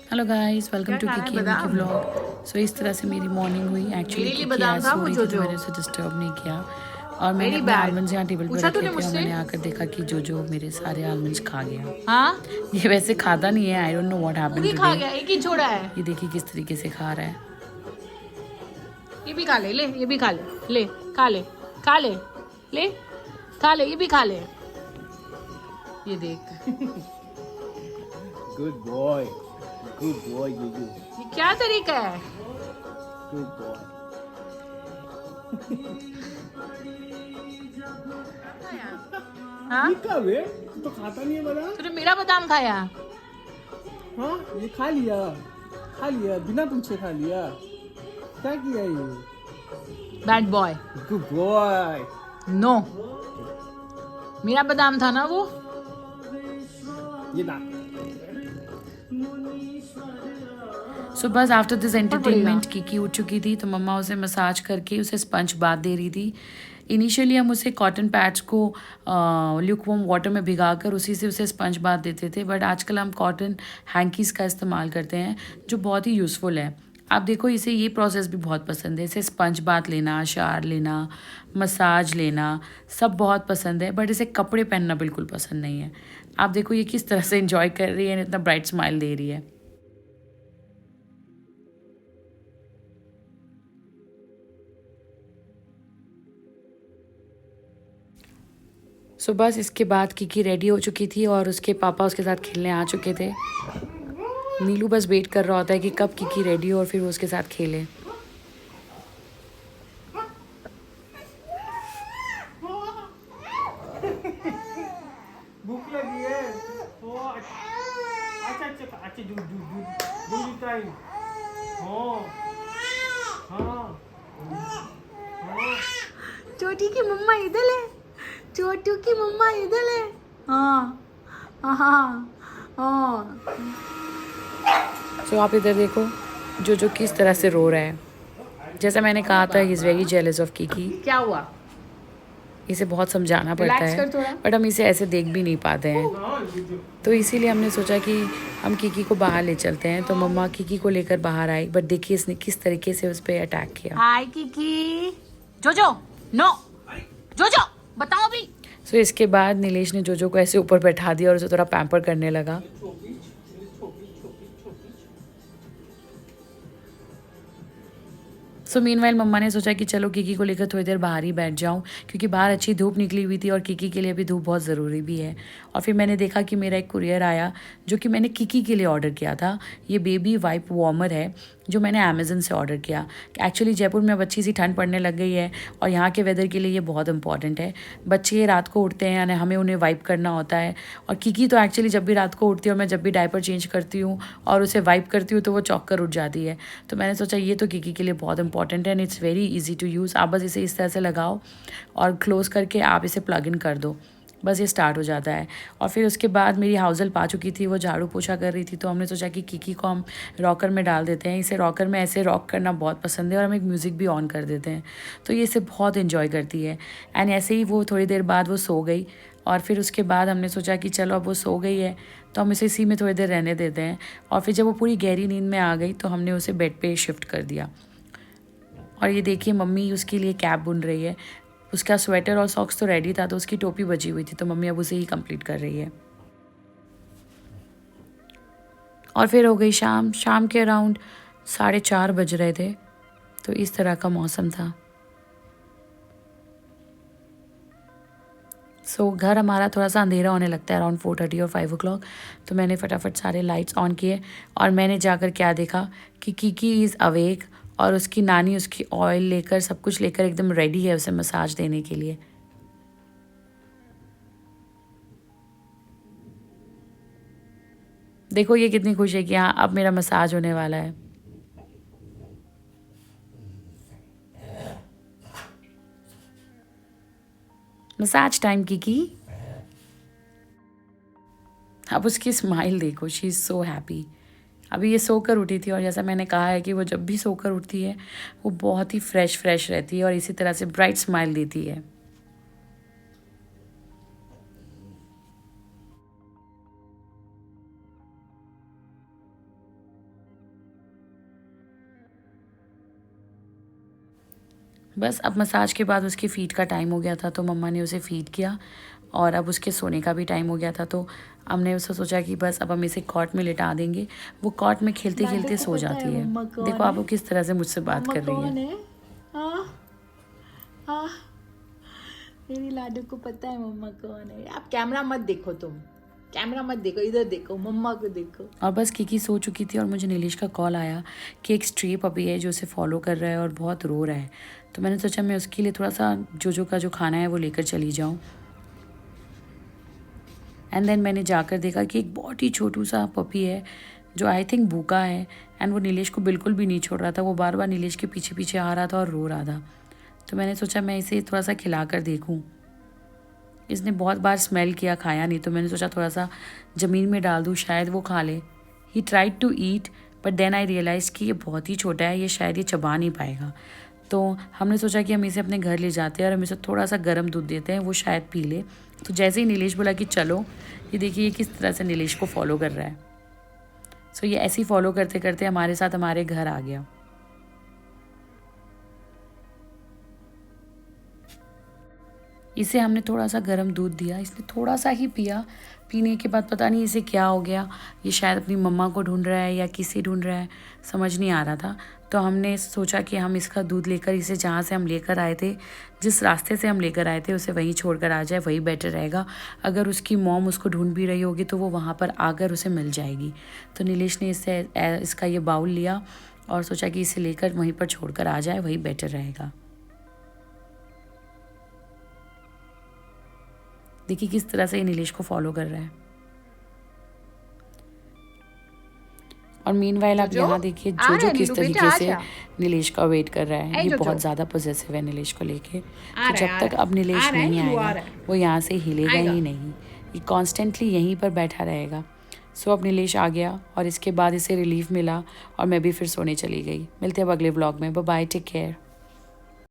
Hello guys, welcome क्या to खाना है? किकी एमी की बादाम। व्लॉग। सो इस तरह से मेरी मॉर्निंग हुई। एक्चुअली मेरे लिए किकी बादाम आज था सो वो रही थी तो जोजो। मैंने उसे डिस्टर्ब नहीं किया और मैंने वेरी अपने बैड। आलमंड्स यहाँ टेबल पर पूछा रखे तूने थे और मुझसे? मैंने आकर देखा कि जोजो मेरे सारे आलमंड्स खा गया। हाँ, ये वैसे खाता नहीं है, आई डोंट नो व्हाट तू हैपेंड ही टुडे। खा गया, एक ही छोड़ा है। ये देखिए किस तरीके से खा रहा है। ये भी खा ले, ले ये भी खा ले, ले खा ले, खा ले, ले खा ले, ये भी खा ले। ये देख। Good boy. Good boy, Juju. ये क्या तरीका है? Good boy. हाँ, ये कब है? तू तो खाता नहीं है बादाम? तूने मेरा बादाम खाया? हाँ, ये खा लिया। खा लिया, बिना पूछे खा लिया। क्या किया ये? Bad boy. Good boy. No, मेरा बादाम था ना वो। ये ना। सो बस आफ्टर दिस पड़ेगा। एंटरटेनमेंट किकी उठ चुकी थी तो मम्मा उसे मसाज करके उसे स्पंज बाथ दे रही थी। इनिशियली हम उसे कॉटन पैड्स को ल्यूकवार्म वाटर में भिगाकर उसी से उसे स्पंज बाथ देते थे, बट आजकल हम कॉटन हैंकीज़ का इस्तेमाल करते हैं जो बहुत ही यूज़फुल है। आप देखो, इसे ये प्रोसेस भी बहुत पसंद है। इसे स्पंज बाथ लेना, शावर लेना, मसाज लेना सब बहुत पसंद है, बट इसे कपड़े पहनना बिल्कुल पसंद नहीं है। आप देखो ये किस तरह से इंजॉय कर रही है, इतना ब्राइट स्माइल दे रही है। सो बस इसके बाद किकी रेडी हो चुकी थी और उसके पापा उसके साथ खेलने आ चुके थे। नीलू बस वेट कर रहा होता है कि कब किकी रेडी हो और फिर वो उसके साथ खेले। भूख लगी है। अच्छा अच्छा अच्छा, दूध दूध दूध दूध टाइम। हाँ हाँ हाँ। छोटी की मम्मा इधर है, छोटू की मम्मा इधर है। हाँ हाँ हाँ। सो आप इधर देखो जो किस तरह से रो रहा है। जैसा मैंने कहा था, he is very jealous of Kiki. क्या हुआ? इसे बहुत समझाना पड़ता रिलैक्स है, कर थोड़ा। बट हम इसे ऐसे देख भी नहीं पाते हैं। तो इसीलिए हमने सोचा कि हम किकी को बाहर ले चलते हैं। तो मम्मा किकी को लेकर बाहर आई, बट देखिए इसने किस तरीके से उस पर अटैक किया। हाय किकी। जोजो, नो जोजो, बताओ भी। सो इसके बाद नीलेश ने जोजो को ऐसे ऊपर बैठा दिया और उसे थोड़ा पैम्पर करने लगा। सो मीनवाइल मम्मा ने सोचा कि चलो किकी को लेकर थोड़ी देर बाहर ही बैठ जाऊं, क्योंकि बाहर अच्छी धूप निकली हुई थी और किकी के लिए भी धूप बहुत ज़रूरी भी है। और फिर मैंने देखा कि मेरा एक कुरियर आया जो कि मैंने किकी के लिए ऑर्डर किया था। ये बेबी वाइप वार्मर है जो मैंने अमेज़न से ऑर्डर किया। एक्चुअली जयपुर में अब अच्छी सी ठंड पड़ने लग गई है और यहाँ के वेदर के लिए ये बहुत इंपॉर्टेंट है। बच्चे रात को उठते हैं यानी हमें उन्हें वाइप करना होता है, और किकी तो एक्चुअली जब भी रात को उठती है और मैं जब भी डायपर चेंज करती हूँ और उसे वाइप करती हूँ तो वो चौंक कर उठ जाती है। तो मैंने सोचा ये तो किकी के लिए बहुत इंपॉर्टेंट है and it's very easy to use. आप बस इसे इस तरह से लगाओ और क्लोज़ करके आप इसे प्लग इन कर दो, बस ये स्टार्ट हो जाता है। और फिर उसके बाद मेरी हाउस हेल्प आ चुकी थी, वो झाड़ू पोछा कर रही थी, तो हमने सोचा कि किकी को हम रॉकर में डाल देते हैं। इसे रॉकर में ऐसे रॉक करना बहुत पसंद है और हम एक म्यूज़िक भी ऑन कर देते हैं, तो ये इसे बहुत इन्जॉय करती है। एंड ऐसे ही वो थोड़ी देर बाद वो सो गई और फिर उसके बाद हमने सोचा कि चलो अब वो सो गई है तो हम इसे इसी में थोड़ी देर रहने देते हैं। और फिर जब वो पूरी गहरी नींद में आ गई तो हमने उसे बेड पे शिफ्ट कर दिया। और ये देखिए मम्मी उसके लिए कैप बुन रही है। उसका स्वेटर और सॉक्स तो रेडी था, तो उसकी टोपी बची हुई थी, तो मम्मी अब उसे ही कंप्लीट कर रही है। और फिर हो गई शाम। शाम के अराउंड 4:30 बज रहे थे, तो इस तरह का मौसम था। सो घर हमारा थोड़ा सा अंधेरा होने लगता है अराउंड 4:30 और 5 o'clock। तो मैंने फटाफट सारे लाइट्स ऑन किए और मैंने जाकर क्या देखा कि किकी इज़ अवेक और उसकी नानी उसकी ऑयल लेकर सब कुछ लेकर एकदम रेडी है उसे मसाज देने के लिए। देखो ये कितनी खुश है कि हाँ अब मेरा मसाज होने वाला है। मसाज टाइम की। अब उसकी स्माइल देखो, शी इज़ सो हैप्पी। अभी ये सोकर उठी थी और जैसा मैंने कहा है कि वो जब भी सोकर उठती है वो बहुत ही फ्रेश रहती है और इसी तरह से ब्राइट स्माइल देती है। बस अब मसाज के बाद उसके फ़ीड का टाइम हो गया था, तो मम्मा ने उसे फ़ीड किया और अब उसके सोने का भी टाइम हो गया था, तो हमने उसे सोचा कि बस अब हम इसे कॉट में लिटा देंगे। वो कॉट में खेलते खेलते सो जाती है। देखो आप वो किस तरह से मुझसे बात कर रही है। मेरी लाडू को पता है मम्मा कौन है। आप कैमरा मत देखो, तुम कैमरा मत देखो, इधर देखो, मम्मा को देखो। और बस किकी सो चुकी थी और मुझे नीलेश का कॉल आया कि एक स्ट्रे पपी है जो उसे फॉलो कर रहा है और बहुत रो रहा है। तो मैंने सोचा मैं उसके लिए थोड़ा सा जोजो का जो खाना है वो लेकर चली जाऊँ। एंड देन मैंने जाकर देखा कि एक बहुत ही छोटू सा पपी है जो आई थिंक भूखा है, एंड वो नीलेश को बिल्कुल भी नहीं छोड़ रहा था। वो बार बार नीलेश के पीछे पीछे आ रहा था और रो रहा था। तो मैंने सोचा मैं इसे थोड़ा सा खिला कर देखूँ। इसने बहुत बार स्मेल किया, खाया नहीं, तो मैंने सोचा थोड़ा सा ज़मीन में डाल दूँ, शायद वो खा ले। He tried to eat but then I realise कि ये बहुत ही छोटा है, ये शायद ये चबा नहीं पाएगा। तो हमने सोचा कि हम इसे अपने घर ले जाते हैं और हम इसे थोड़ा सा गर्म दूध देते हैं, वो शायद पी ले। तो जैसे ही नीलेश बोला कि चलो, ये देखिए ये किस तरह से नीलेश को फॉलो कर रहा है। सो ये ऐसे ही फॉलो करते करते हमारे साथ हमारे घर आ गया। इसे हमने थोड़ा सा गर्म दूध दिया, इसने थोड़ा सा ही पिया। पीने के बाद पता नहीं इसे क्या हो गया, ये शायद अपनी मम्मा को ढूंढ रहा है या किसे ढूंढ रहा है, समझ नहीं आ रहा था। तो हमने सोचा कि हम इसका दूध लेकर इसे जहाँ से हम लेकर आए थे, जिस रास्ते से हम लेकर आए थे, उसे वहीं छोड़कर आ जाए, वही बेटर रहेगा। अगर उसकी मॉम उसको ढूंढ भी रही होगी तो वो वहाँ पर आकर उसे मिल जाएगी। तो नीलेश ने इसका ये बाउल लिया और सोचा कि इसे लेकर वहीं पर छोड़कर आ जाए, वही बेटर रहेगा। देखिए किस तरह से ये नीलेश को फॉलो कर रहा है। और मीनवाइल आप यहाँ देखिए जोजो किस तरीके से नीलेश का वेट कर रहा है। ये बहुत ज़्यादा पॉसेसिव है नीलेश को लेके। तो जब तक अब नीलेश नहीं आएगा वो यहाँ से हिलेगा ही नहीं, ये कॉन्स्टेंटली यहीं पर बैठा रहेगा। सो अब नीलेश आ गया और इसके बाद इसे रिलीफ मिला और मैं भी फिर सोने चली गई। मिलते हैं अब अगले व्लॉग में। Bye bye, take care.